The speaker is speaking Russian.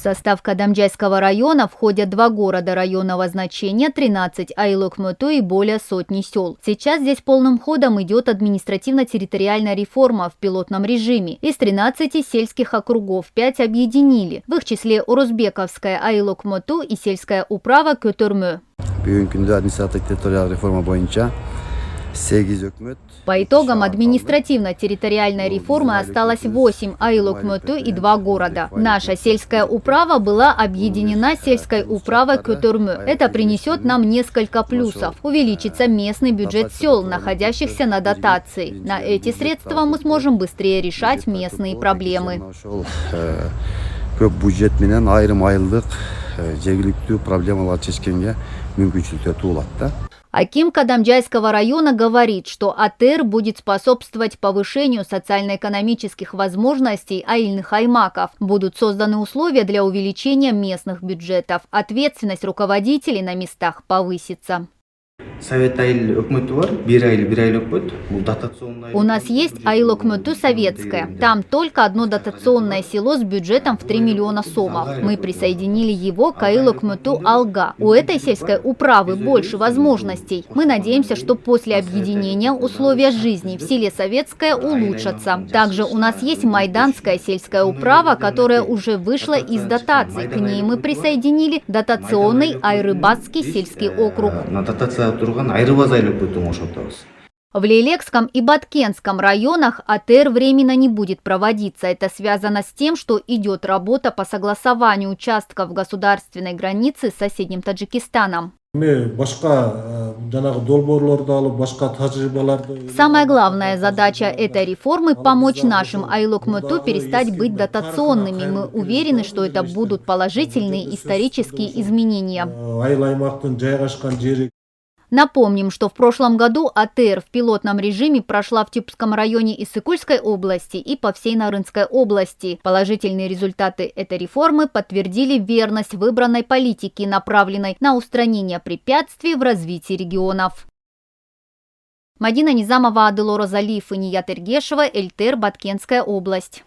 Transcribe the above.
В состав Кадамджайского района входят 2 города районного значения, 13 айлок-мөтө и более сотни сел. Сейчас здесь полным ходом идет административно-территориальная реформа в пилотном режиме. Из 13 сельских округов 5 объединили. В их числе Урузбековская айлок-мөтө и сельская управа Көтөрмө. По итогам административно-территориальной реформы осталось 8 айлок-мөтө и 2 города. Наша сельская управа была объединена с сельской управой Көтөрмө. Это принесет нам несколько плюсов. Увеличится местный бюджет сел, находящихся на дотации. На эти средства мы сможем быстрее решать местные проблемы. Аким Кадамджайского района говорит, что АТЭР будет способствовать повышению социально-экономических возможностей айыльных аймаков. Будут созданы условия для увеличения местных бюджетов. Ответственность руководителей на местах повысится. У нас есть айлок-мөтө советская. Там только одно дотационное село с бюджетом в 3 миллиона сомов. Мы присоединили его к айлок-мөтө Алга. У этой сельской управы больше возможностей. Мы надеемся, что после объединения условия жизни в селе Советское улучшатся. Также у нас есть Майданская сельская управа, которая уже вышла из дотаций. К ней мы присоединили дотационный Айрыбасский сельский округ. В Лейлекском и Баткенском районах АТЭР временно не будет проводиться. Это связано с тем, что идет работа по согласованию участков государственной границы с соседним Таджикистаном. Самая главная задача этой реформы – помочь нашим айлок-мөтө перестать быть дотационными. Мы уверены, что это будут положительные исторические изменения. Напомним, что в прошлом году АТЭР в пилотном режиме прошла в Тюбском районе Иссыкульской области и по всей Нарынской области. Положительные результаты этой реформы подтвердили верность выбранной политики, направленной на устранение препятствий в развитии регионов. Мадина Низамова, Адело Розалиев и Ният Эргешева, ЛТР, Баткенская область.